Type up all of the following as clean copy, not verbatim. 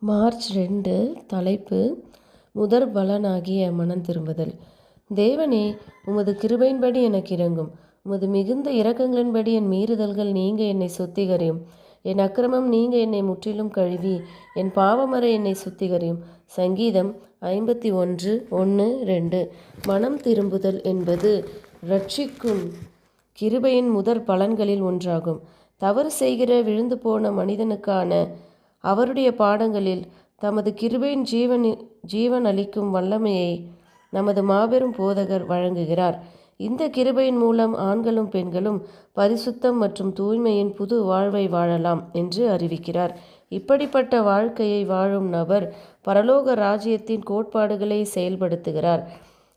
March 2 தலைப்பு முதற் பலனாகிய மனம் திரும்புதல். தேவனே, உமது கிருபையின்படி எனக்கு இரங்கும். உமது மிகுந்த இரக்கங்களின்படி என் மீறுதல்கள் நீங்க என்னை சுத்திகரியும். என் அக்கிரமம் நீங்க என்னை முற்றிலும் கழுவி என் பாவமற என்னை சுத்திகரியும். சங்கீதம் 51:1-2. மனம் திரும்புதல் என்பது இரட்சிக்கும் கிருபையின் முதற் பலன்களில் ஒன்றாகும். தவறு செய்கிற விழுந்து போன மனிதனுக்கான அவருடைய பாடங்களில் தமது கிருபையின் ஜீவன் அளிக்கும் வல்லமையை நமது மாபெரும் போதகர் வழங்குகிறார். இந்த கிருபையின் மூலம் ஆண்களும் பெண்களும் பரிசுத்தம் மற்றும் தூய்மையின் புது வாழ்வை வாழலாம் என்று அறிவிக்கிறார். இப்படிப்பட்ட வாழ்க்கையை வாழும் நபர் பரலோக ராஜ்யத்தின் கோட்பாடுகளை செயல்படுத்துகிறார்.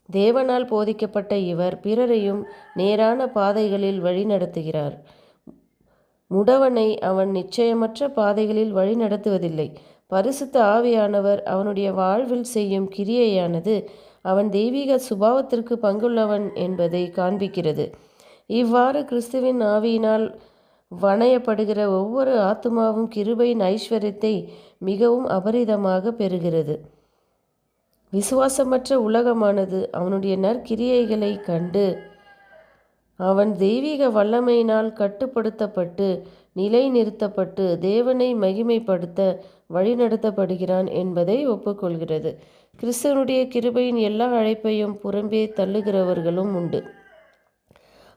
தேவனால் போதிக்கப்பட்ட இவர் பிறரையும் நேரான பாதைகளில் வழிநடத்துகிறார். முடவனை அவன் நிச்சயமற்ற பாதைகளில் வழிநடத்துவதில்லை. பரிசுத்த ஆவியானவர் அவனுடைய வாழ்வில் செய்யும் கிரியையானது அவன் தெய்வீக சுபாவத்திற்கு பங்குள்ளவன் என்பதை காண்பிக்கிறது. இவ்வாறு கிறிஸ்துவின் ஆவியினால் வணையப்படுகிற ஒவ்வொரு ஆத்துமாவும் கிருபையின் ஐஸ்வர்யத்தை மிகவும் அபரிதமாக பெறுகிறது. விசுவாசமற்ற உலகமானது அவனுடைய நற்கிரியைகளை கண்டு அவன் தெய்வீக வல்லமையினால் கட்டுப்படுத்தப்பட்டு நிலைநிறுத்தப்பட்டு தேவனை மகிமைப்படுத்த வழிநடத்தப்படுகிறான் என்பதை ஒப்புக்கொள்கிறது. கிறிஸ்துவனுடைய கிருபையின் எல்லா அழைப்பையும் புறம்பே தள்ளுகிறவர்களும் உண்டு.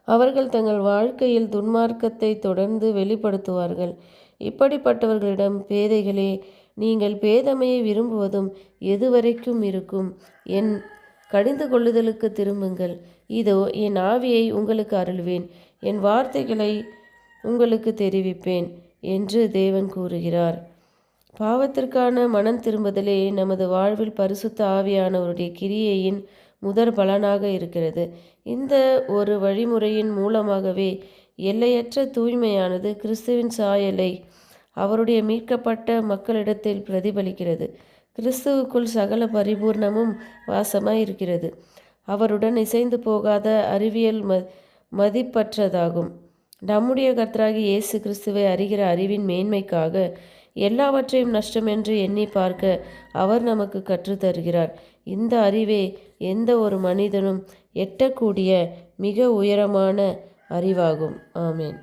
அவர்கள் தங்கள் வாழ்க்கையில் துன்மார்க்கத்தை தொடர்ந்து வெளிப்படுத்துவார்கள். இப்படிப்பட்டவர்களிடம், பேதைகளே, நீங்கள் பேதமையை விரும்புவதும் எதுவரைக்கும் இருக்கும்? என் கடிந்து கொள்ளுதலுக்கு திரும்புங்கள். இதோ, என் ஆவியை உங்களுக்கு அருள்வேன், என் வார்த்தைகளை உங்களுக்கு தெரிவிப்பேன் என்று தேவன் கூறுகிறார். பாவத்திற்கான மனம் திரும்புதலே நமது வாழ்வில் பரிசுத்த ஆவியானவருடைய கிரியையின் முதற் பலனாக இருக்கிறது. இந்த ஒரு வழிமுறையின் மூலமாகவே எல்லையற்ற தூய்மையானது கிறிஸ்துவின் சாயலை அவருடைய மீட்கப்பட்ட மக்களிடத்தில் பிரதிபலிக்கிறது. கிறிஸ்துவுக்குள் சகல பரிபூர்ணமும் வாசமாய் இருக்கிறது. அவருடன் இசைந்து போகாத அறிவியல் மதிப்பற்றதாகும். நம்முடைய கர்த்தராகிய இயேசு கிறிஸ்துவை அறிகிற அறிவின் மேன்மைக்காக எல்லாவற்றையும் நஷ்டமென்று எண்ணி பார்க்க அவர் நமக்கு கற்றுத்தருகிறார். இந்த அறிவே எந்த ஒரு மனிதனும் எட்டக்கூடிய மிக உயரமான அறிவாகும். ஆமேன்.